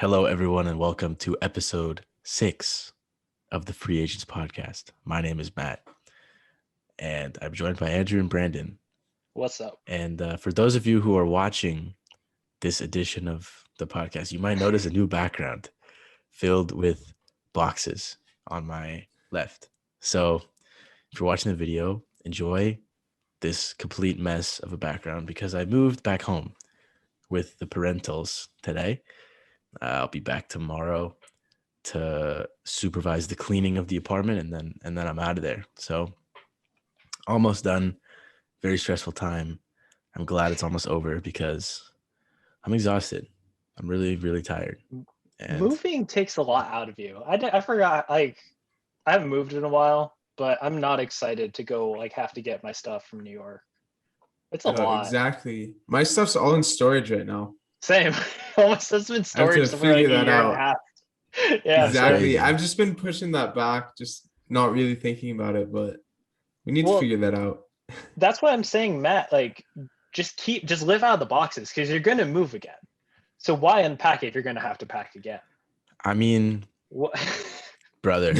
Hello, everyone, and welcome to episode 6 of the Free Agents Podcast. My name is Matt, and I'm joined by Andrew and Brandon. What's up? And for those of you who are watching this edition of the podcast, you might notice a new background filled with boxes on my left. So if you're watching the video, enjoy this complete mess of a background because I moved back home with the parentals today. I'll be back tomorrow to supervise the cleaning of the apartment, and then I'm out of there. So almost done. Very stressful time. I'm glad it's almost over because I'm exhausted. I'm really, really tired. And Moving takes a lot out of you. I forgot, I haven't moved in a while, but I'm not excited to go have to get my stuff from New York. It's a lot. Exactly. My stuff's all in storage right now. Same. All my stuff's been I have to storage for like a figure year that and a out. half. Yeah, Exactly. crazy. I've just been pushing that back, just not really thinking about it, but we need to Well, figure that out. that's why I'm saying, Matt, just live out of the boxes because you're gonna move again. So why unpack if you're gonna have to pack again? I mean, What? brother,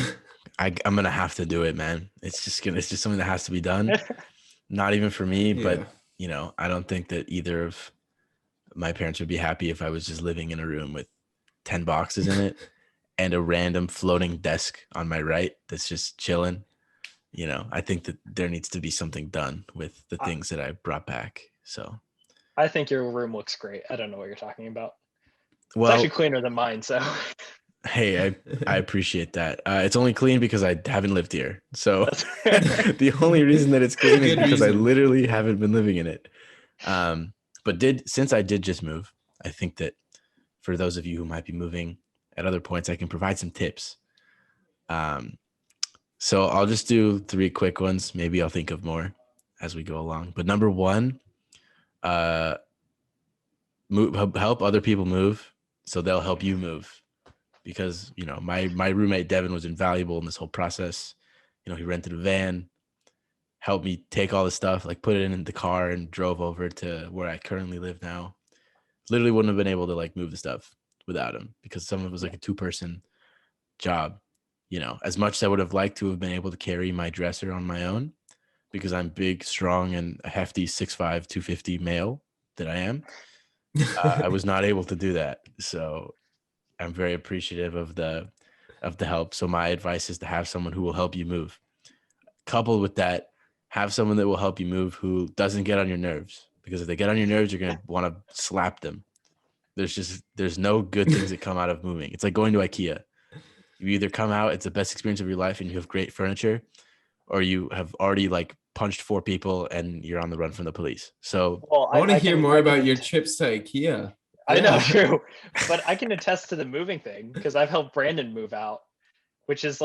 I'm gonna have to do it, man. It's just something that has to be done. Not even for me, but I don't think that either of my parents would be happy if I was just living in a room with 10 boxes in it and a random floating desk on my right that's just chilling. I think that there needs to be something done with the things that I brought back. So I think your room looks great. I don't know what you're talking about. well, It's actually cleaner than mine, so hey, I appreciate that. It's only clean because I haven't lived here. So the only reason that it's clean is Good because I reason. literally haven't been living in it. But since I did just move, I think that for those of you who might be moving at other points, I can provide some tips. So I'll just do 3 quick ones. Maybe I'll think of more as we go along. But number 1, help other people move so they'll help you move. Because, my roommate Devin was invaluable in this whole process. He rented a van, helped me take all the stuff, put it in the car and drove over to where I currently live now. Literally wouldn't have been able to move the stuff without him because some of it was a 2-person job. As much as I would have liked to have been able to carry my dresser on my own because I'm big, strong, and a hefty 6'5", 250 male that I am, I was not able to do that. So I'm very appreciative of the help. So my advice is to have someone who will help you move. Coupled with that, have someone that will help you move who doesn't get on your nerves. Because if they get on your nerves, you're going to want to slap them. There's no good things that come out of moving. It's like going to IKEA. You either come out, it's the best experience of your life and you have great furniture, or you have already punched 4 people and you're on the run from the police. So I want to hear more about your trips to IKEA. I know, true. But I can attest to the moving thing because I've helped Brandon move out, which is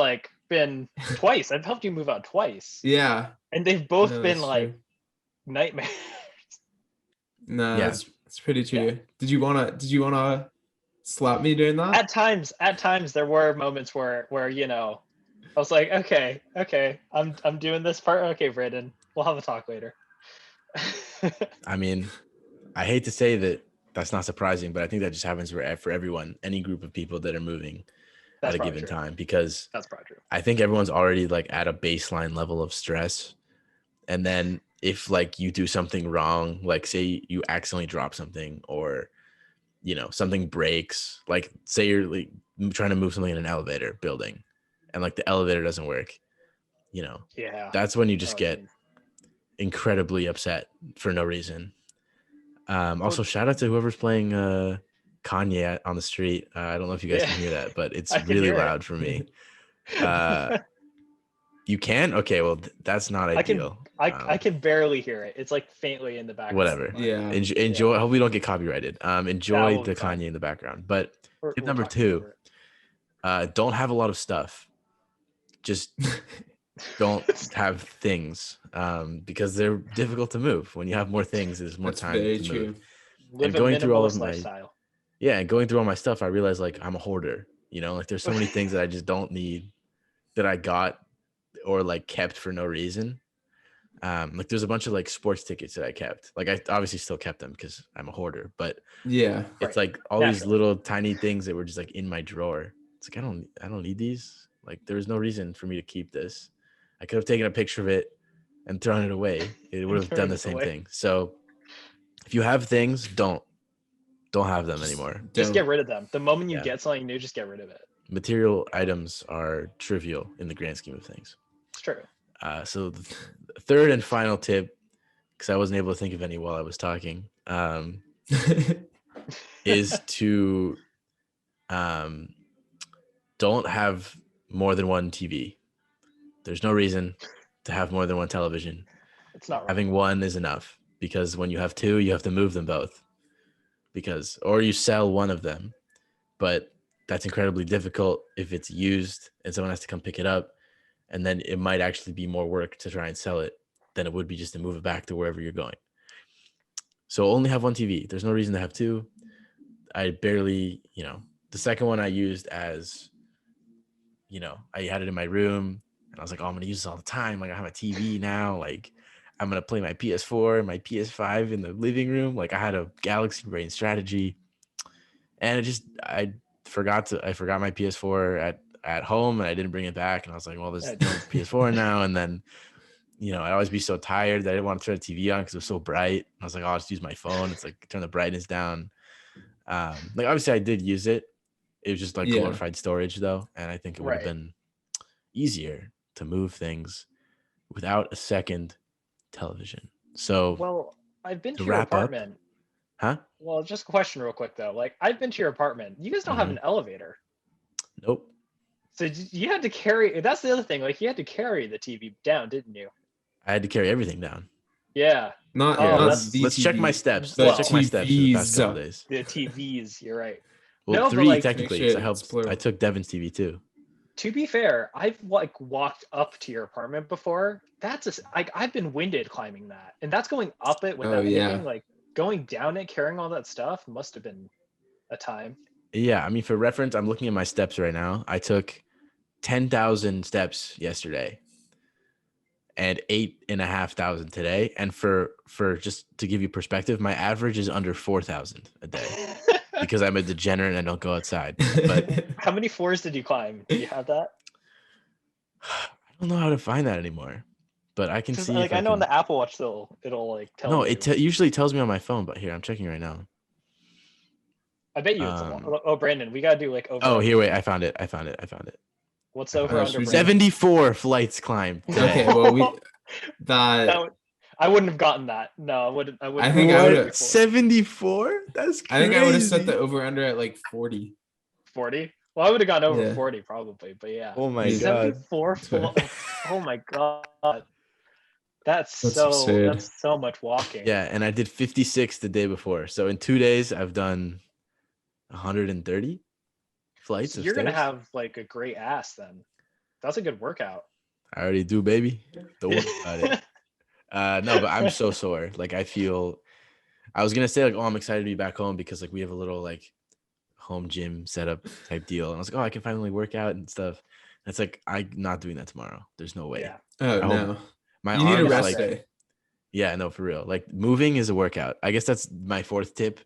been twice. I've helped you move out twice. Yeah. And they've both No, been that's true. nightmares. No, Yeah. that's pretty true. Yeah. Did you wanna slap me during that? At times there were moments where I was like, okay, I'm doing this part. Okay, Brandon, we'll have a talk later. I mean, I hate to say that that's not surprising, but I think that just happens for everyone, any group of people that are moving at a given time, because That's probably true. I think everyone's already at a baseline level of stress. And then if you do something wrong, say you accidentally drop something or, something breaks, say you're trying to move something in an elevator building and the elevator doesn't work, Yeah. that's when you just get incredibly upset for no reason. Also, shout out to whoever's playing Kanye on the street. I don't know if you guys can hear that, but it's really loud for me. You can? Okay, well, that's not ideal. I can barely hear it. It's faintly in the background. Whatever. Yeah. Enjoy. Yeah. I hope we don't get copyrighted. Enjoy the fine. Kanye in the background. But tip We'll number talk 2, over it. don't have a lot of stuff. Just don't have things because they're difficult to move. When you have more things, there's more That's time very to true. move. Live going a through all of minimalist my- lifestyle. Yeah, and going through all my stuff, I realized I'm a hoarder. There's so many things that I just don't need that I got or kept for no reason. Like there's a bunch of like sports tickets that I kept. Like I obviously still kept them because I'm a hoarder, but Yeah. it's Right. like all these Naturally. little tiny things that were just like in my drawer. It's like I don't need these. Like there was no reason for me to keep this. I could have taken a picture of it and thrown it away. It would have done Throwing the it same away. thing. So if you have things, don't have them Just anymore. Just don't. get rid of them. The moment you Yeah. get something new, just get rid of it. Material items are trivial in the grand scheme of things. It's true. So the third and final tip, because I wasn't able to think of any while I was talking, is to don't have more than one TV. There's no reason to have more than one television. It's not wrong. Having one is enough, because when you have two, you have to move them both, or you sell one of them, but that's incredibly difficult if it's used and someone has to come pick it up, and then it might actually be more work to try and sell it than it would be just to move it back to wherever you're going. So only have one TV. There's no reason to have two. I barely, the second one I used as, I had it in my room and I was like, oh, I'm going to use this all the time. Like I have a TV now. Like I'm going to play my PS4 and my PS5 in the living room. Like I had a Galaxy Brain strategy, and I forgot my PS4 at home, and I didn't bring it back. And I was like, well, there's no PS4 now. And then, I'd always be so tired that I didn't want to turn the TV on because it was so bright. I was like, oh, I'll just use my phone. It's like turn the brightness down. Like obviously I did use it. It was just like Yeah. glorified storage though. And I think it would have Right. been easier to move things without a second television. So Well, I've been to to your wrap up, apartment. huh? Well, just a question real quick though. Like I've been to your apartment. You guys don't have an elevator. Nope. So you had to carry, that's the other thing. Like you had to carry the TV down, didn't you? I had to carry everything down. Yeah. Not, Here, Oh, not let's the check my TV, steps. the Let's check my steps for the past TVs. couple of days. The TVs, you're right. Well, No, but, three like, technically, Make because sure I helped. it's plural. I took Devin's TV too. To be fair, I've like walked up to your apartment before. I've been winded climbing that, and that's going up it without Oh, yeah. anything. Like going down it, carrying all that stuff must have been a time. Yeah, I mean, for reference, I'm looking at my steps right now. I took 10,000 steps yesterday and 8,500 today. And for just to give you perspective, my average is under 4,000 a day because I'm a degenerate and I don't go outside. But How many floors did you climb? Do you have that? I don't know how to find that anymore. But I can 'Cause, see like if I I know on can. the Apple Watch it'll like tell No, you. it usually tells me on my phone. But here, I'm checking right now. I bet you it's a lot. Oh, Brandon, we gotta do like over. Oh, here, wait, I found it. What's I found over it. under? we do- Brandon? 74 flights climbed today. Okay, well, that I wouldn't have gotten that. No, I wouldn't. I wouldn't. I think have I gotten would've- it before. 74? That's crazy. I think I would have set the over under at like 40. 40. Well, I would have gone over Yeah. 40 probably, but yeah. Oh my Yeah. god. 74 Oh my god. That's absurd. that's so much walking. Yeah, and I did 56 the day before. So in 2 days, I've done 130 flights So of you're gonna stairs. have like a great ass then. That's a good workout. I already do, baby. Don't worry about it. No, but I'm so sore. Like I was gonna say like, oh, I'm excited to be back home because like we have a little like home gym setup type deal. And I was like, oh, I can finally work out and stuff. And it's like I'm not doing that tomorrow. There's no way. Yeah. Oh, I no. hope- My You need a arms, rest like, day. yeah, no, for real. Like moving is a workout. I guess that's my fourth tip.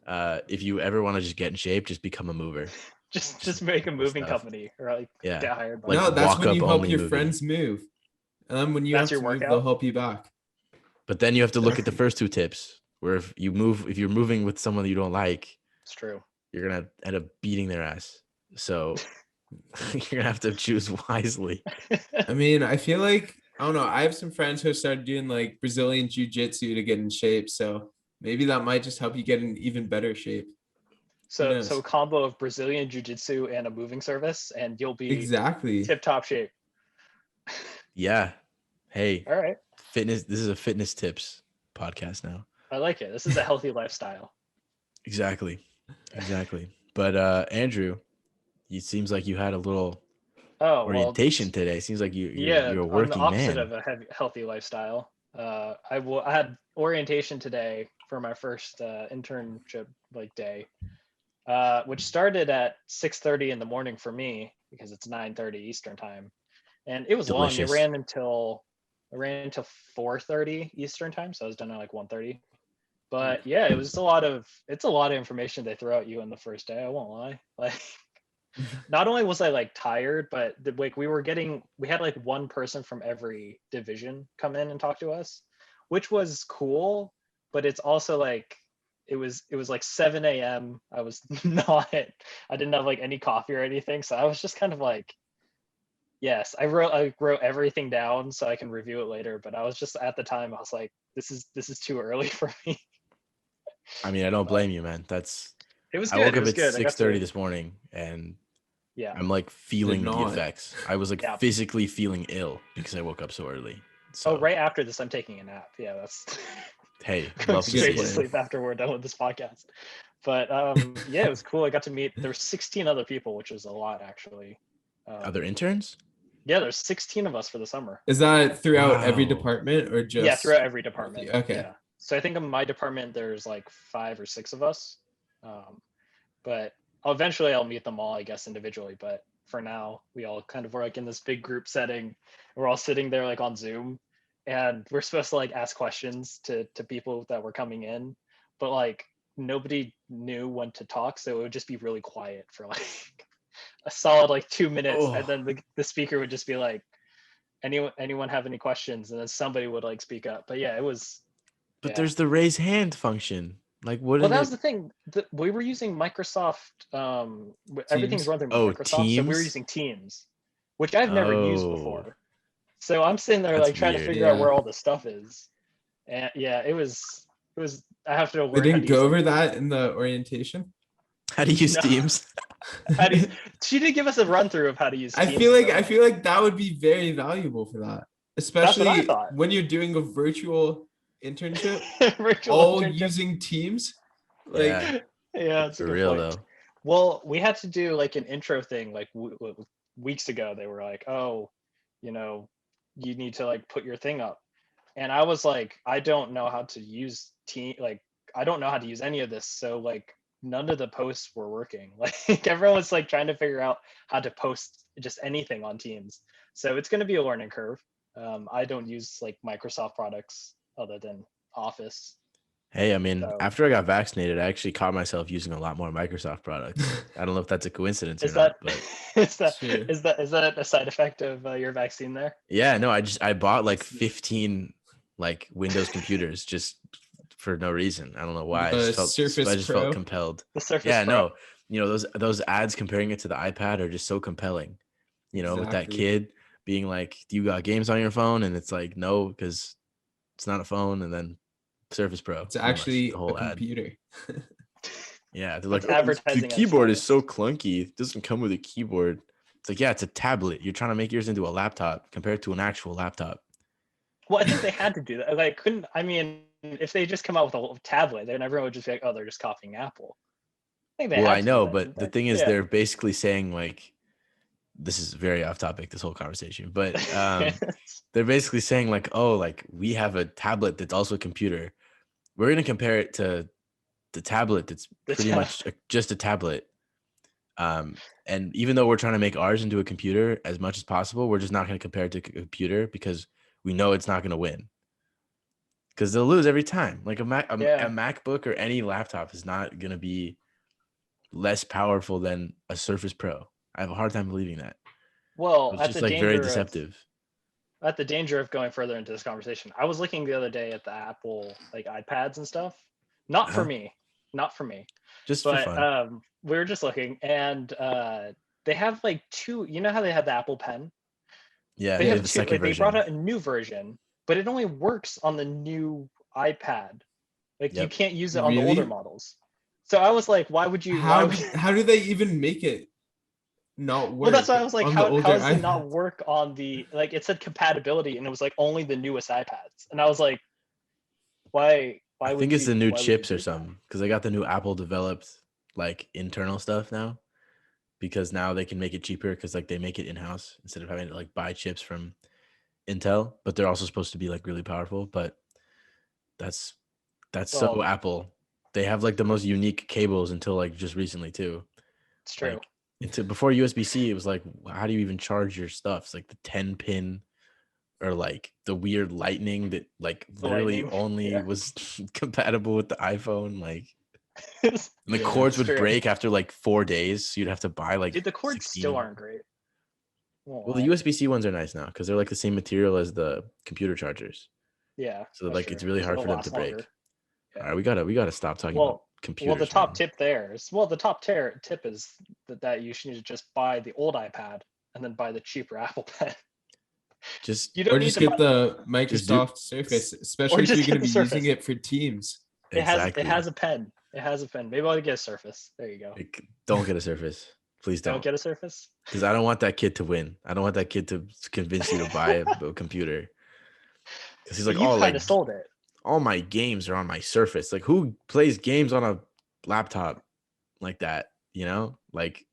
If you ever want to just get in shape, just become a mover. Just make a moving stuff. company or like Yeah. get hired by Like, No, that's walk when up you help only your movie. friends move. And then when you That's have your to move, workout? they'll help you back. But then you have to look at the first two tips, where if you're moving with someone that you don't like, It's true. you're gonna end up beating their ass. So you're gonna have to choose wisely. I mean, I feel like, I don't know, I have some friends who started doing like Brazilian jiu-jitsu to get in shape. So maybe that might just help you get in even better shape. So knows? a combo of Brazilian jiu-jitsu and a moving service and you'll be Exactly. tip-top shape. Yeah. Hey, All right. fitness. This is a fitness tips podcast now. I like it. This is a healthy lifestyle. Exactly. But Andrew, it seems like you had a little Oh, orientation today. Seems like you're a I'm working the opposite man. of a healthy lifestyle. I had orientation today for my first internship day, which started at 6:30 in the morning for me because it's 9:30 Eastern time, and it was long. It Delicious. ran until I ran until 4:30 Eastern time, so I was done at like 1:30. But yeah, it's a lot of information they throw at you in the first day. I won't lie. Like, not only was I like tired, but like we had like one person from every division come in and talk to us, which was cool. But it's also like it was like 7 a.m. I was I didn't have like any coffee or anything, so I was just kind of like, yes, I wrote everything down so I can review it later. But I was just at the time I was like, this is too early for me. I mean, I don't blame you, man. It was I good. woke It up was at good. I got 6:30 to, this morning and yeah. I'm like feeling the not. effects. I was like Yeah. physically feeling ill because I woke up so early. So Oh, right after this, I'm taking a nap. Yeah, that's hey, going love to see straight to it. sleep after we're done with this podcast. But yeah, it was cool. I got to meet. There were 16 other people, which is a lot actually. Other interns? Yeah, there's 16 of us for the summer. Is that throughout every Wow. department or just? Yeah, throughout every department. Okay. Yeah. So I think in my department there's like 5 or 6 of us. But eventually I'll meet them all, I guess, individually. But for now, we all kind of were like in this big group setting. We're all sitting there like on Zoom, and we're supposed to like ask questions to people that were coming in, but like nobody knew when to talk, so it would just be really quiet for like a solid like 2 minutes, and then the speaker would just be like, anyone have any questions, and then somebody would like speak up. But yeah, it was. But Yeah. there's the raise hand function. Like, Well, wouldn't that was it? the thing. We were using Microsoft. Everything's Teams? run through Oh, Microsoft, so we were Teams? using Teams, which I've never used Oh, before. So I'm sitting there that's like trying to weird. figure out Yeah. where all this stuff is, and yeah, it was. I have to learn. They how to didn't use, go like, over that in the orientation. How do you use No. Teams? how to use, she did give us a run through of how to use. I Teams, feel like but, that would be very valuable for that, what I especially thought. when you're doing a virtual internship, Virtual all internship. using Teams. Like, Yeah, Yeah, that's a for good real point. though. Well, we had to do like an intro thing like weeks ago. They were like, oh, you know, you need to like put your thing up. And I was like, I don't know how to use like I don't know how to use any of this. So like none of the posts were working. Like everyone was like trying to figure out how to post just anything on Teams. So it's going to be a learning curve. I don't use like Microsoft products other than Office. Hey, I mean, So after I got vaccinated, I actually caught myself using a lot more Microsoft products. I don't know if that's a coincidence or is not, that but Sure. is that a side effect of your vaccine there? yeah, no, I bought like 15 like Windows computers just for no reason. I don't know why. The Surface I just felt Pro? compelled. The Surface Yeah, Pro. no, you know those ads comparing it to the iPad are just so compelling. You know, with that Exactly. kid being like, "Do you got games on your phone?" and it's like, "No, because it's not a phone." And then Surface Pro. It's pretty much, actually the a whole ad. computer. Yeah, they're like, It's "Oh, the advertising at its keyboard is finest. so clunky. It doesn't come with a keyboard." It's like, yeah, it's a tablet. You're trying to make yours into a laptop compared to an actual laptop. Well, I think they had to do that. Like, couldn't I mean, if they just come out with a tablet, then everyone would just be like, "Oh, they're just copying Apple." I think they Well, had I to do know, that, but didn't the they? thing is, Yeah. they're basically saying like, this is very off topic, this whole conversation, but they're basically saying like, oh, like we have a tablet that's also a computer. We're gonna compare it to the tablet that's The pretty tab- much just a tablet. And even though we're trying to make ours into a computer as much as possible, we're just not going to compare it to a computer because we know it's not going to win. Because they'll lose every time. Like a Yeah. MacBook or any laptop is not going to be less powerful than a Surface Pro. I have a hard time believing that. Well, It's at just the like very danger of deceptive. going further into this conversation, I was looking the other day at the Apple like iPads and stuff. Not for me, Just for but fun. we were just looking, and they have like two. You know how they have the Apple Pen? Yeah, They they have have the two. second Like they brought version. out a new version, but it only works on the new iPad. Like you Yep. can't use it on the older Really? models. So I was like, why would you? How do they even make it not Well, that's work why I was like, on the how older does it not iPads? work on the like? It said compatibility, and it was like only the newest iPads, and I was like, why? I Why think would it's you? the new Why would you chips or do that? something because they got the new Apple developed like internal stuff now. Because now they can make it cheaper because like they make it in-house instead of having to like buy chips from Intel, but they're also supposed to be like really powerful. But that's so Well, Apple. They have like the most unique cables until like just recently too. it's true. Like before USB-C, it was like, how do you even charge your stuff? It's like the 10 pin or like the weird lightning that like The literally lightning, only yeah. was compatible with the iPhone. Like, It's and the Yeah. cords would true. break after like 4 days. So you'd have to buy like Dude, the cords 16 still of aren't them. great. Won't Well, the lie. USB-C ones are nice now because they're like the same material as the computer chargers. Yeah, So that's like true. it's really So hard they'll for them to last break. longer. All Yeah. right, we gotta stop talking about Well, computers. the top man. tip there is the top tip is that you should need to just buy the old iPad and then buy the cheaper Apple Pen. Just You Or don't need just to get buy, the Just do- Microsoft Surface, or especially if just you're going get to the be using Surface. it for Teams. exactly. It has a pen. It has a pen. Maybe I'll get a Surface. There you go. Like, don't get a Surface, please Don't don't. get a Surface. Because I don't want that kid to win. I don't want that kid to convince you to buy a computer. Because he's But like, you oh, kind like of sold it. all my games are on my Surface. Like, who plays games on a laptop like that? You know, like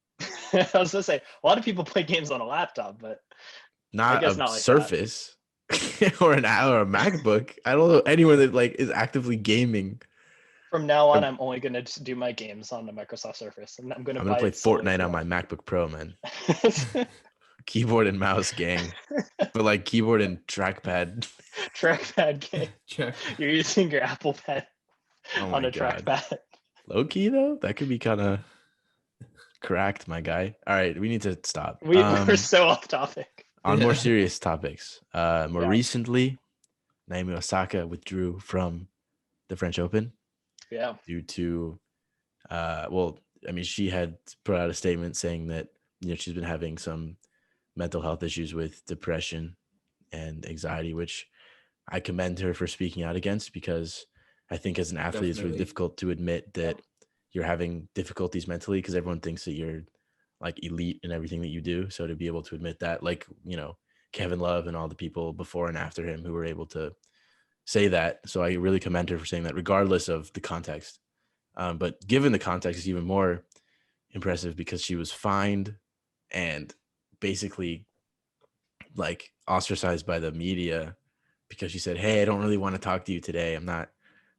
I was gonna say a lot of people play games on a laptop, but I not guess a not like that. Surface or a MacBook. I don't know anyone that like is actively gaming. From now on, I'm only gonna do my games on the Microsoft Surface, and I'm gonna I'm gonna buy play it solely Fortnite for on my that. MacBook Pro, man. Keyboard and mouse gang, but like keyboard and trackpad. Trackpad game. Check. You're using your Apple Pen Oh on my a god. trackpad. Low key though, that could be kind of cracked, my guy. All right, we need to stop. We're so off topic. On more Yeah. serious topics, more Yeah. recently, Naomi Osaka withdrew from the French Open Yeah. due to, well, I mean, she had put out a statement saying that she's been having some mental health issues with depression and anxiety, which I commend her for speaking out against, because I think as an athlete, it's really Definitely. difficult to admit that you're having difficulties mentally, because everyone thinks that you're like elite in everything that you do. So to be able to admit that, like, Kevin Love and all the people before and after him who were able to say that. So I really commend her for saying that, regardless of the context. But given the context, it's even more impressive because she was fined and basically like ostracized by the media because she said, "Hey, I don't really want to talk to you today. I'm not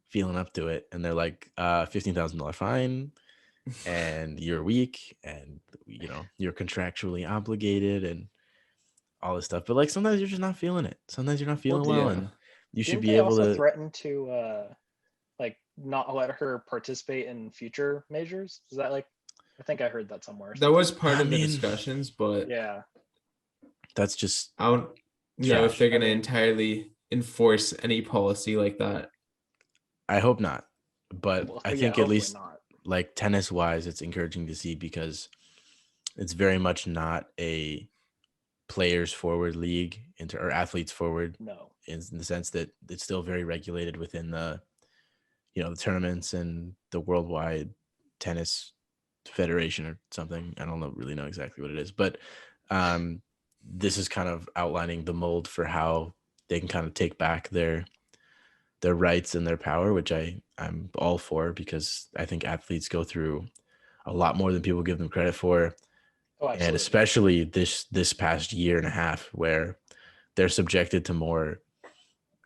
feeling up to it." And they're like, $15,000 fine, and you're weak, and you're contractually obligated and all this stuff. But like sometimes you're just not feeling it. Sometimes you're not feeling well, Yeah. and you should Didn't be they able also to. threaten to like not let her participate in future majors? Is that like, I think I heard that somewhere. or That something. was part I of the mean, discussions, but Yeah. That's just I don't know if trash. they're going to I mean- entirely enforce any policy like that. I hope not. But Well, I yeah, think at hopefully least not. like tennis wise, it's encouraging to see, because it's very much not a players forward league or athletes forward, No. in the sense that it's still very regulated within the the tournaments and the worldwide tennis federation or something. I don't really know exactly what it is, but this is kind of outlining the mold for how they can kind of take back their rights and their power, which I'm all for, because I think athletes go through a lot more than people give them credit for. Oh, And absolutely. especially this past year and a half, where they're subjected to more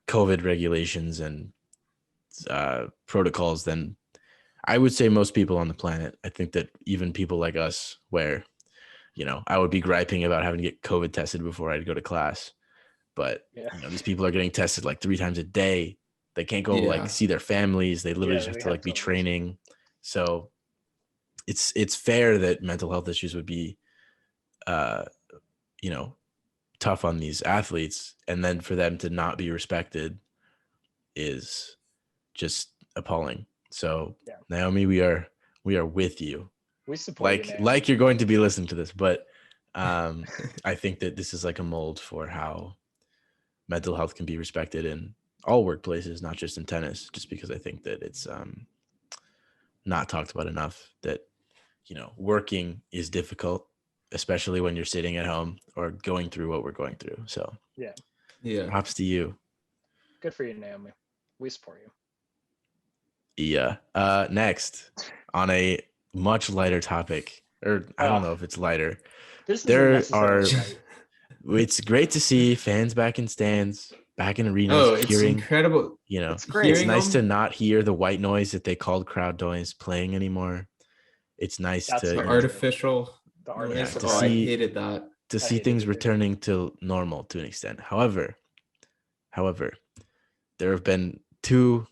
COVID regulations and protocols than I would say most people on the planet. I think that even people like us, where I would be griping about having to get COVID tested before I'd go to class, but Yeah. these people are getting tested like 3 times a day. They can't go Yeah. like see their families. They literally Yeah, just have we to have like be to almost- training. So it's fair that mental health issues would be tough on these athletes, and then for them to not be respected is just appalling. So Yeah. Naomi, we are with you. We support you, man. Like you're going to be listening to this, but I think that this is like a mold for how mental health can be respected in all workplaces, not just in tennis, just because I think that it's not talked about enough, that working is difficult, especially when you're sitting at home or going through what we're going through. So Yeah. props to you. Good for you, Naomi. We support you. Yeah. Next, on a much lighter topic, or I don't know if it's lighter. This There isn't necessarily right. It's great to see fans back in stands, back in arenas, Oh, it's hearing, incredible. It's great. It's Hearing nice them, to not hear the white noise that they called crowd noise playing anymore. It's nice That's to the very true. artificial The noise. artificial to Oh, I see- hated that. to I see hated things it too. returning to normal to an extent. However, However, there have been 2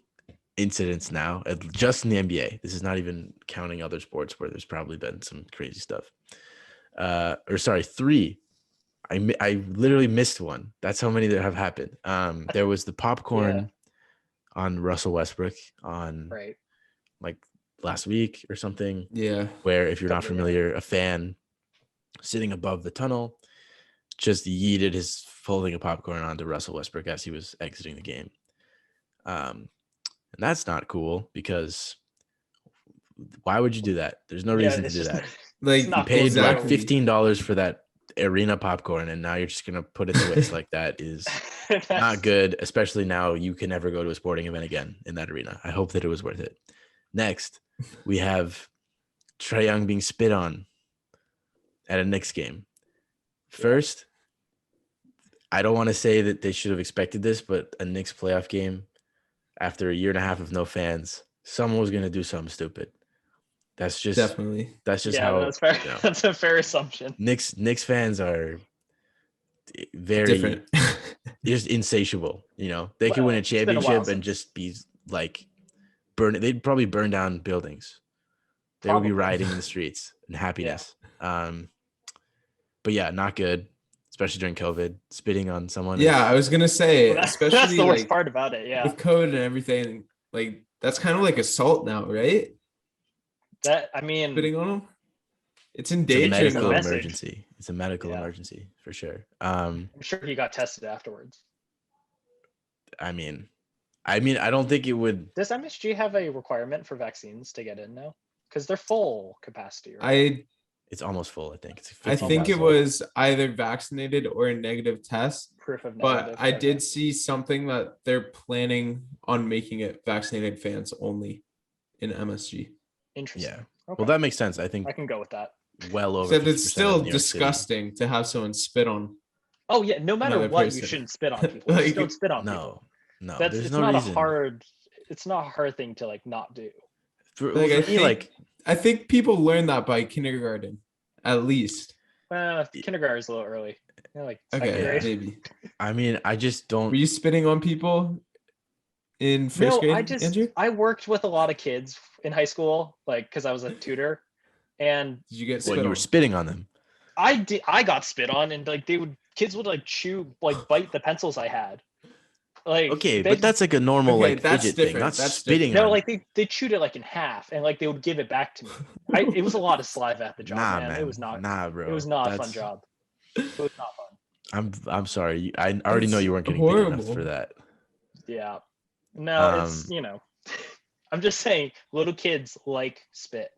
incidents now, just in the NBA. This is not even counting other sports where there's probably been some crazy stuff. 3. I literally missed one. That's how many there have happened. There was the popcorn on Russell Westbrook on Right. like last week or something. Yeah. Where if you're not Couple, familiar, a fan sitting above the tunnel just yeeted his folding of popcorn onto Russell Westbrook as he was exiting the game. And that's not cool because why would you do that? There's no reason to do that. Like, not You paid cool. like exactly. $15 for that arena popcorn, and now you're just gonna put it to waste like that is not That's- good, especially now you can never go to a sporting event again in that arena. I hope that it was worth it. Next, we have Trae Young being spit on at a Knicks game. First, I don't want to say that they should have expected this, but a Knicks playoff game after a year and a half of no fans, someone was going to do something stupid. That's just Definitely. how that's fair. you know, That's a fair assumption. Knicks fans are very Different. just insatiable. You know, they could Well, win a it's been a while championship and since- just be like they'd probably burn down buildings. They would be Probably. rioting in the streets in happiness. But yeah, not good, especially during COVID. Spitting on someone. Yeah, I was gonna say, Well, especially that's the worst like part about it. Yeah. with COVID and everything, like that's kind of like assault now, right? That I mean, Spitting on them, it's It's a endangering medical them. message. emergency. It's a medical Yeah. emergency for sure. I'm sure he got tested afterwards. I mean, I don't think it would. Does MSG have a requirement for vaccines to get in now? Because they're full capacity, right? It's almost full. I think it's. I think it 15,000. was either vaccinated or a negative test, Proof of but negative. I okay. did see something that they're planning on making it vaccinated fans only in MSG. Interesting. Yeah. Okay. Well, that makes sense. I think I can go with that. well over. Except it's 50% of still New York City. disgusting to have someone spit on. Oh yeah, no matter Another what, person. you shouldn't spit on people. Like, Just don't spit on people. No, That's there's it's no not reason. a hard. It's not a hard thing to like not do. For Like, me, I think people learn that by kindergarten, at least. Kindergarten is a little early. Like second Okay, grade. maybe. I mean, I just don't. Were you spitting on people in first No, grade, Andrew? I worked with a lot of kids in high school, like because I was a tutor, and Did you get What, spit you on? were spitting on them? I got spit on, and like kids would like bite the pencils I had. Like Okay, they, but that's like a normal Okay, like that's fidget thing, different. not That's spitting no, on. like they chewed it like in half, and like they would give it back to me. It was a lot of saliva at the job, Nah, man. It was not. Nah, bro. It was not a fun That's- job. It was not fun. I'm sorry. I already know That's you weren't getting big enough horrible. for that. Yeah. No, it's Um, I'm just saying little kids like spit.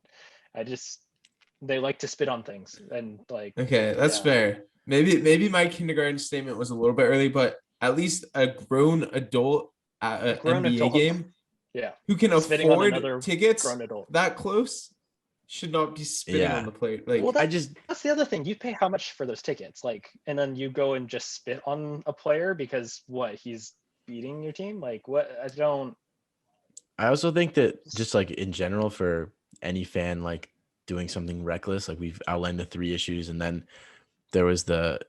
They like to spit on things and like Okay, that's yeah. fair. Maybe my kindergarten statement was a little bit early, but at least a grown adult at an grown NBA adult. game Yeah. who can Spitting on another afford tickets grown adult. that close should not be spitting Yeah. on the player. Like, Well, I just that's the other thing. You pay how much for those tickets? Like, and then you go and just spit on a player because what? He's beating your team? Like, what? I also think that just like in general for any fan like doing something reckless, like we've outlined the 3 issues, and then there was the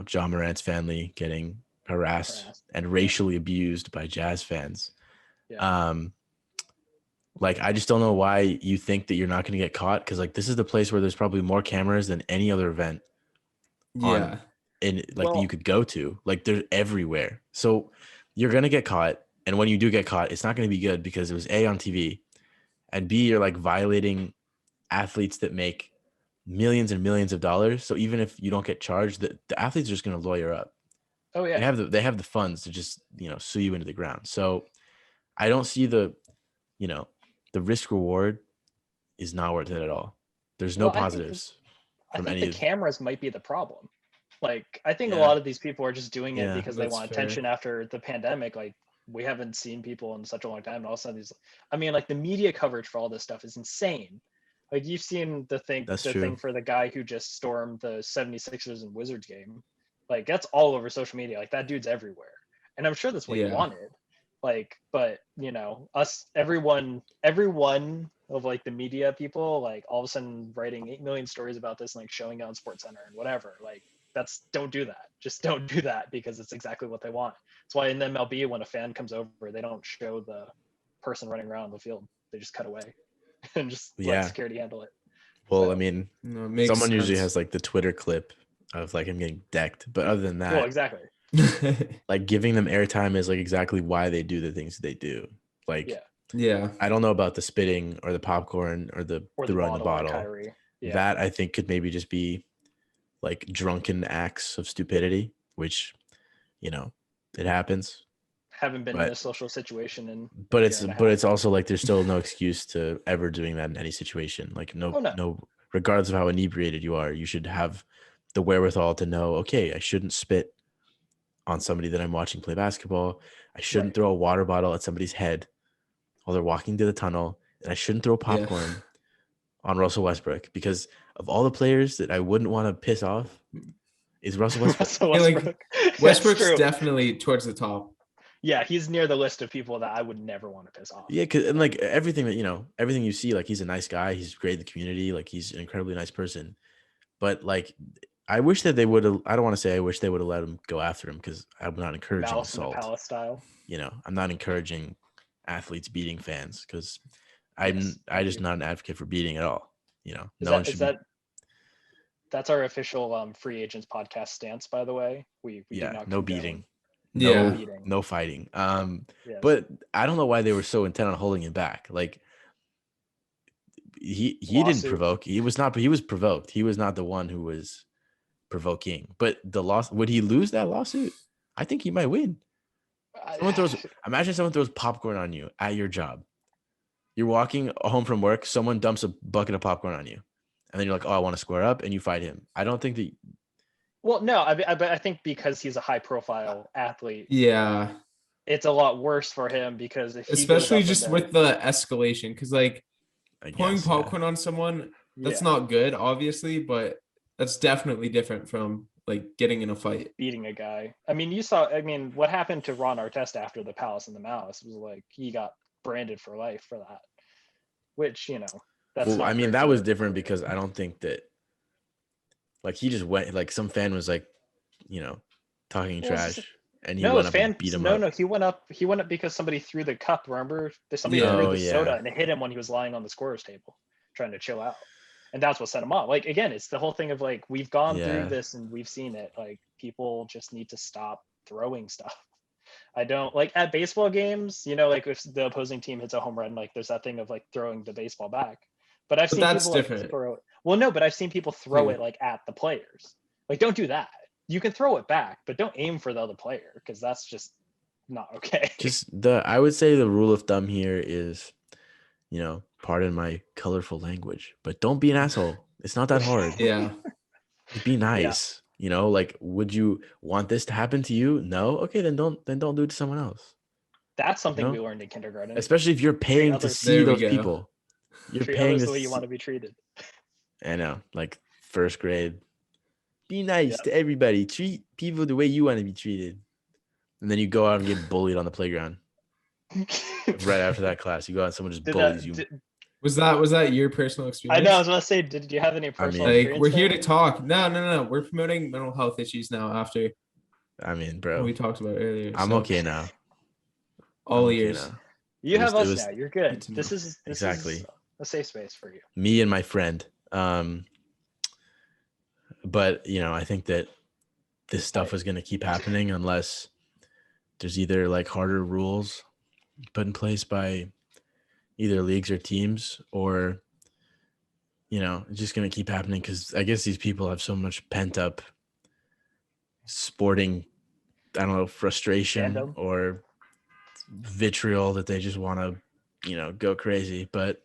John Morant's family getting harassed and racially abused by Jazz fans. Yeah. Like I just don't know why you think that you're not going to get caught, because like this is the place where there's probably more cameras than any other event yeah. that you could go to. Like they're everywhere, so you're going to get caught. And when you do get caught, it's not going to be good because it was A, on TV, and B, you're like violating athletes that make millions and millions of dollars. So even if you don't get charged, the athletes are just going to lawyer up. Oh yeah. They have the funds to just sue you into the ground. So I don't see the risk reward is not worth it at all. There's no Well, positives I from think any the of cameras might be the problem. Like, I think a Yeah. lot of these people are just doing it Yeah, because they that's want fair. attention after the pandemic. Like, we haven't seen people in such a long time, and all of a sudden like the media coverage for all this stuff is insane. Like, you've seen That's the true. thing for the guy who just stormed the 76ers and Wizards game. Like, that's all over social media. Like, that dude's everywhere, and I'm sure that's what he Yeah. wanted. Like, but everyone of like the media people, like all of a sudden writing 8 million stories about this and like showing it on Sports Center and whatever. Like, don't do that. Just don't do that, because it's exactly what they want. That's why in the MLB, when a fan comes over, they don't show the person running around the field. They just cut away and just let security handle it. Well, So, I mean, No, it makes someone usually sense. has like the Twitter clip of like him getting decked, but other than that, well, exactly. like giving them airtime is like exactly why they do the things they do. Like, Yeah. Yeah. I don't know about the spitting or the popcorn or the Or throwing the like bottle. Kyrie. Yeah. That I think could maybe just be like drunken acts of stupidity, which, you know, it happens. Haven't been in But a social situation in but a it's year and a but half. it's also like there's still no excuse to ever doing that in any situation. Like Oh, no. no, regardless of how inebriated you are, you should have the wherewithal to know, okay, I shouldn't spit on somebody that I'm watching play basketball. I shouldn't Right. throw a water bottle at somebody's head while they're walking to the tunnel, and I shouldn't throw Yeah. popcorn on Russell Westbrook, because of all the players that I wouldn't want to piss off is Russell Westbrook. Russell I feel like Westbrook. That's Westbrook's true. definitely towards the top. Yeah, he's near the list of people that I would never want to piss off. Yeah, and like everything that everything you see, like he's a nice guy, he's great in the community, like he's an incredibly nice person. But like, I wish that they would have. I don't want to say I wish they would have let him go after him, because I'm not encouraging Malice in the assault. Palace style. I'm not encouraging athletes beating fans, because Yes, I thank just you. not an advocate for beating at all. No Is one that should is be. that that's our official free agents podcast stance, by the way. We do Yeah, not no condone beating. Yeah. No, beating. no fighting. Yes. But I don't know why they were so intent on holding him back. Like he didn't Lawsuit. provoke. He was provoked. He was not the one who was provoking. But the loss, would he lose that lawsuit? I think he might win. Imagine someone throws popcorn on you at your job. You're walking home from work, someone dumps a bucket of popcorn on you, and then you're like, "Oh, I want to square up," and you fight him. I don't think that. Well, no, but I think because he's a high-profile athlete, Yeah. it's a lot worse for him, because if he Especially goes up just into, with the escalation, because like I pouring guess, popcorn on someone, that's yeah, not good, obviously, but that's definitely different from like getting in a fight. beating a guy. I mean, you saw. I mean, what happened to Ron Artest after the Palace and the Malice was like he got branded for life for that, which that's well, not. I mean, great that for was the different career. because I don't think that. Like he just went. Like some fan was like, talking Well, trash, and he No, went up and beat him up. No, he went up. He went up because somebody threw the cup. Remember, somebody Yeah. threw Oh, the soda yeah. and it hit him when he was lying on the scorer's table, trying to chill out, and that's what set him off. Like again, it's the whole thing of like we've gone through Yeah. this and we've seen it. Like people just need to stop throwing stuff. I don't like at baseball games. Like if the opposing team hits a home run, like there's that thing of like throwing the baseball back. But I've But seen that's people like different. throw it. Well, no, but I've seen people throw Yeah. it like at the players. Like don't do that. You can throw it back, but don't aim for the other player, because that's just not okay. I would say the rule of thumb here is, pardon my colorful language, but don't be an asshole. It's not that hard. Yeah. Just be nice. Like, would you want this to happen to you? No. Okay, then don't do it to someone else. That's something No. we learned in kindergarten. Especially if you're paying to others- see There we those go. people. You're Treat paying others to the way you see- want to be treated. I know, like first grade. Be nice Yep. to everybody. Treat people the way you want to be treated. And then you go out and get bullied on the playground. Right after that class, you go out and someone just bullies you. Was that your personal I experience? know. I was going to say, did you have any personal Like experience? we're here there? to talk. No. We're promoting mental health issues now after I mean, what bro, we talked about earlier. I'm so okay now. all I'm okay ears. now. You have it us was- now. You're good. Good to This know. is Exactly. a safe space for you. Me and my friend. But I think that this stuff is going to keep happening unless there's either like harder rules put in place by either leagues or teams, or it's just going to keep happening because I guess these people have so much pent up sporting, I don't know, frustration Fandom. or vitriol that they just want to go crazy. But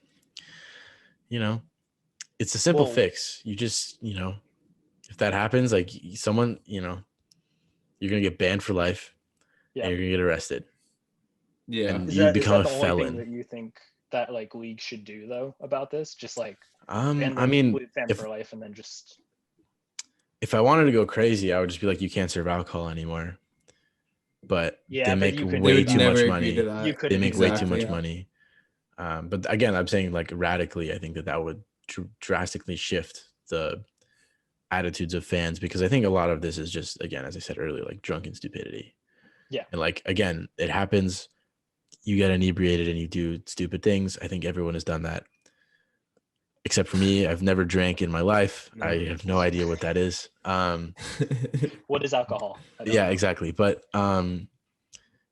it's a simple Well- fix. You just if that happens, like someone you're gonna get banned for life. Yeah. And you're gonna get arrested. Yeah. And Is you that become the a only thing felon. that you think that like league should do though about this? Just like I ban mean, fan if for life, and then just I wanted to go crazy, I would just be like, you can't serve alcohol anymore. But Yeah, they but make you couldn't way do too that. much never money. agree to that. you They couldn't make do way that. too much yeah. money. But again, I'm saying like radically, I think that would drastically shift the attitudes of fans, because I think a lot of this is just, again, as I said earlier, like drunken stupidity. Yeah. And like, again, it happens. You get inebriated and you do stupid things. I think everyone has done that. Except for me, I've never drank in my life. No. I have no idea what that is. What is alcohol? I don't Yeah, know. exactly. But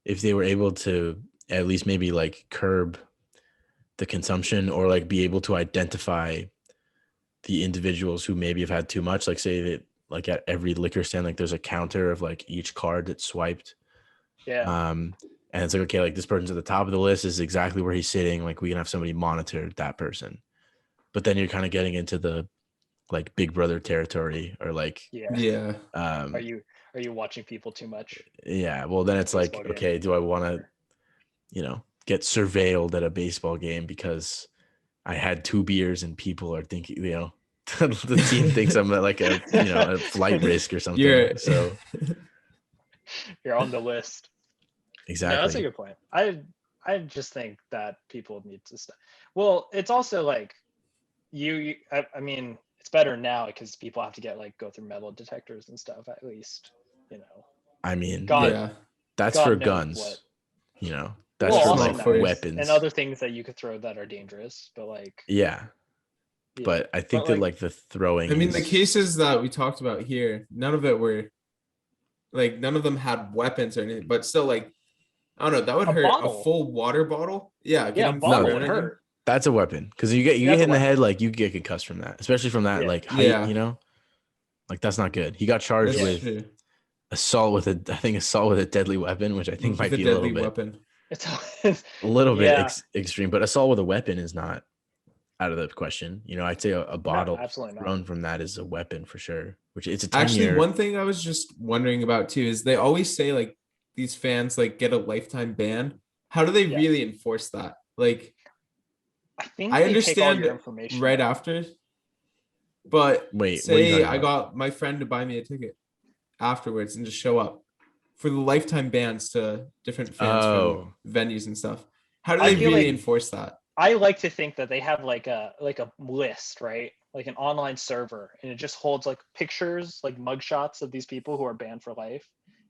if they were able to at least maybe like curb the consumption, or like be able to identify the individuals who maybe have had too much, like say that like at every liquor stand, like there's a counter of like each card that's swiped. Yeah. And it's like, okay, like this person's at the top of the list, is exactly where he's sitting. Like we can have somebody monitor that person. But then you're kind of getting into the like Big Brother territory, or like, Yeah. Yeah. Are you watching people too much? yeah, well then it's like, Baseball game. okay, do I want to, get surveilled at a baseball game because I had 2 beers and people are thinking, the team thinks I'm like a flight risk or something. You're So You're on the list. exactly. No, that's a good point. I just think that people need to stop. Well, it's also like I mean, it's better now because people have to get like go through metal detectors and stuff. At least, I mean, God, yeah. that's God for knows guns. what. That's Well, for also like knives weapons and other things that you could throw that are dangerous. But like, Yeah, yeah. but I think But, that like the throwing. I mean, the is- cases that we talked about here, none of them had weapons or anything, but still, like, I don't know, that would A hurt. bottle. A full water bottle. Yeah, Yeah, getting bottle thrown would at you. hurt. That's a weapon, because you get That's hit a in the head, weapon. like you get concussed from that, especially from that Yeah. like height. Yeah. Like that's not good. He got charged That's with true. assault with a deadly weapon, which I think might With a be a little deadly bit weapon. It's a little bit Yeah. extreme, but assault with a weapon is not out of the question. I'd say a bottle absolutely not. thrown from that is a weapon for sure. Which it's a actually, 10-year. one thing I was just wondering about too is they always say like these fans like get a lifetime ban. How do they Yeah. really enforce that? Like, I think I they take all your understand information right though. after, but Wait, what are you say talking I about? got my friend to buy me a ticket afterwards and just show up for the lifetime bans to different fans Oh. from venues and stuff. How do I they feel really like- enforce that? I like to think that they have like a list, right? Like an online server, and it just holds like pictures, like mugshots of these people who are banned for life.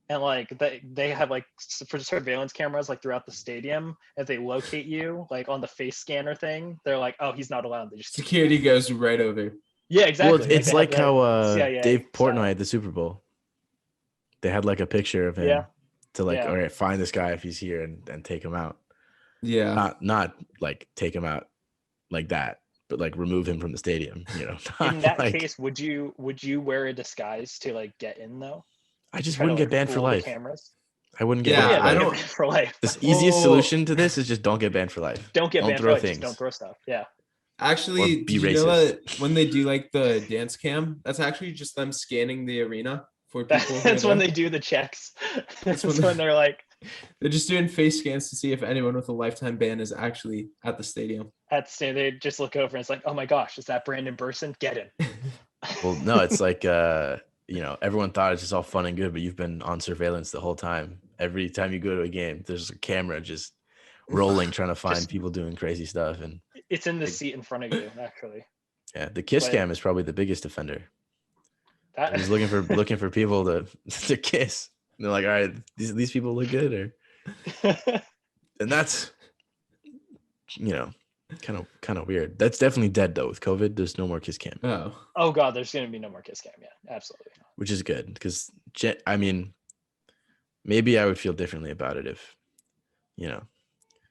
And like they have like for surveillance cameras like throughout the stadium. If they locate you like on the face scanner thing, they're like, oh, he's not allowed. They just Security goes right over. Yeah, exactly. Well, it's they like have how that CIA Dave Portnoy style. at the Super Bowl. They had like a picture of him Yeah. to like, Yeah. all right, find this guy if he's here and take him out. Yeah. Not like take him out like that, but like remove him from the stadium. Not In that like, case, would you wear a disguise to like get in though? I just Try to, wouldn't get like, banned for fool the life. Cameras. I wouldn't get Yeah, banned for I life. don't- Get banned for life. The easiest Oh. solution to this is just don't get banned for life. Don't get banned for throw life. things. Just don't throw stuff. Yeah. Actually, Or be did you know racist. that when they do like the dance cam, that's actually just them scanning the arena for people. That's when they do the checks. That's when when they're like They're just doing face scans to see if anyone with a lifetime ban is actually at the stadium. they just look over and it's like, oh my gosh, is that Brandon Burson? Get him. Well, no, it's like everyone thought it's just all fun and good, but you've been on surveillance the whole time. Every time you go to a game, there's a camera just rolling, trying to find Just- people doing crazy stuff. And It's in the seat in front of you, actually. yeah, the kiss But- cam is probably the biggest offender. That He's looking for people to kiss. And they're like, all right, these people look good, and that's kind of weird. That's definitely dead though. With COVID, there's no more kiss cam, Oh, Oh god, there's gonna be no more kiss cam. Yeah, absolutely. which is good because I mean, maybe I would feel differently about it if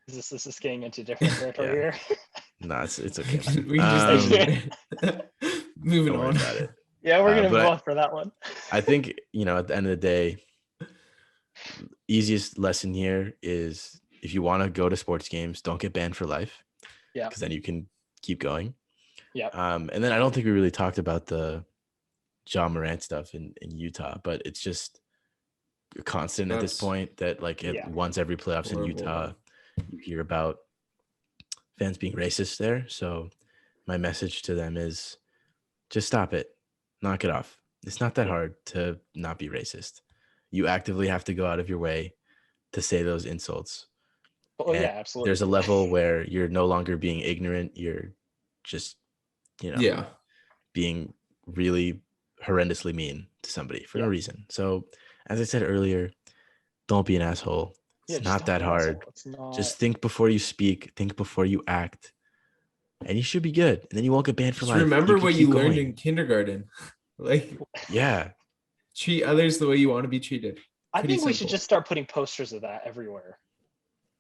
This is getting into different territory here. no, it's okay. we can just moving Don't worry on. about it. Yeah, we're gonna but move on for that one. I think, at the end of the day, easiest lesson here is if you want to go to sports games, don't get banned for life. Yeah. Because then you can keep going. Yeah. And then I don't think we really talked about the John Morant stuff in Utah, but it's just constant at this That's point that like Yeah. once every playoffs in horrible. Utah, you hear about fans being racist there. So my message to them is just stop it. Knock it off. It's not that hard to not be racist. You actively have to go out of your way to say those insults. Oh And yeah, absolutely. There's a level where you're no longer being ignorant. You're just, Yeah. being really horrendously mean to somebody for no Yeah. reason. So, as I said earlier, don't be an asshole. It's Yeah, just not don't that be an asshole. hard. It's not. Just think before you speak, think before you act, and you should be good. And then you won't get banned for Just life. remember can what keep you learned going. in kindergarten. Like, Yeah. treat others the way you want to be treated. I Pretty think we should simple. just start putting posters of that everywhere.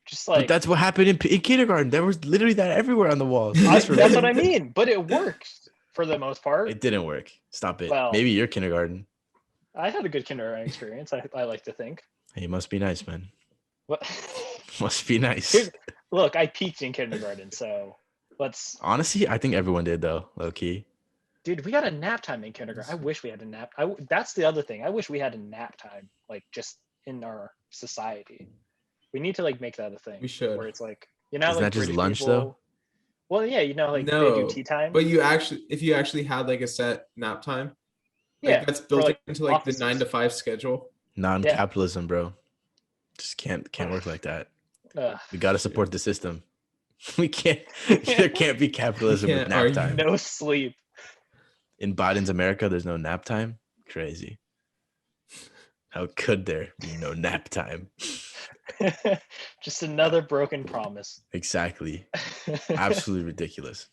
Just But like that's what happened in kindergarten. There was literally that everywhere on the walls. that's For what me. I mean. But it works for the most part. It didn't work. Stop it. Well- Maybe your kindergarten. I had a good kindergarten experience. I like to think. Hey, must be nice, man. What? Must be nice. Here's- Look, I peaked in kindergarten, so let's. Honestly, I think everyone did though, low key. Dude, we got a nap time in kindergarten. I wish we had a nap. That's the other thing. I wish we had a nap time, like just in our society. We need to like make that a thing. We should. Where it's like, you know, Isn't like that just British lunch, people- though? Well, yeah, you know, like they No, do tea time. But if you actually had like a set nap time, like yeah, that's for, built like, into like offices. the 9 to 5 schedule. Non-capitalism, bro. Just can't work like that. We gotta support the system. We can't. There can't be capitalism with can't nap argue. time. No sleep. In Biden's America, there's no nap time. Crazy. How could there be no nap time? Just another broken promise. Exactly. Absolutely ridiculous.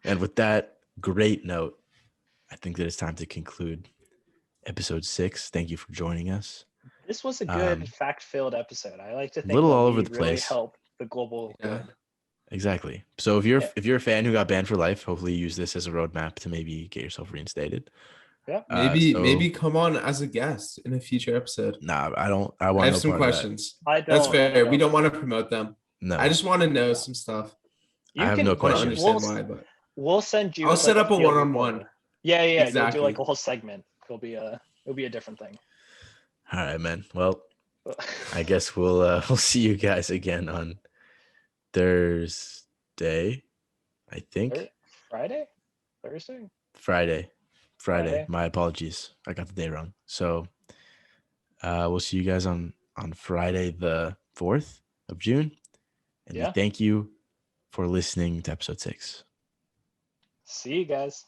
And with that great note, I think that it's time to conclude episode 6. Thank you for joining us. This was a good Um, fact-filled episode. I like to think little that all we over the really place. help the global Yeah. good. Exactly. So if you're Yeah. if you're a fan who got banned for life, hopefully you use this as a roadmap to maybe get yourself reinstated. Yeah. Maybe come on as a guest in a future episode. Nah, I don't. I want I have no some part of that. questions. I That's don't. fair. We no. don't want to promote them. No, I just want to know some stuff. I have no I don't questions. understand why, but We'll send you. I'll like, set up a field one-on-one. reporter. Yeah. You'll Exactly. do like a whole segment. It'll be a different thing. All right, man. Well, I guess we'll see you guys again on Thursday. I think Friday, Thursday. Friday. Friday. My apologies. I got the day wrong. So we'll see you guys on Friday the 4th of June. And we Yeah. thank you for listening to episode 6. See you guys.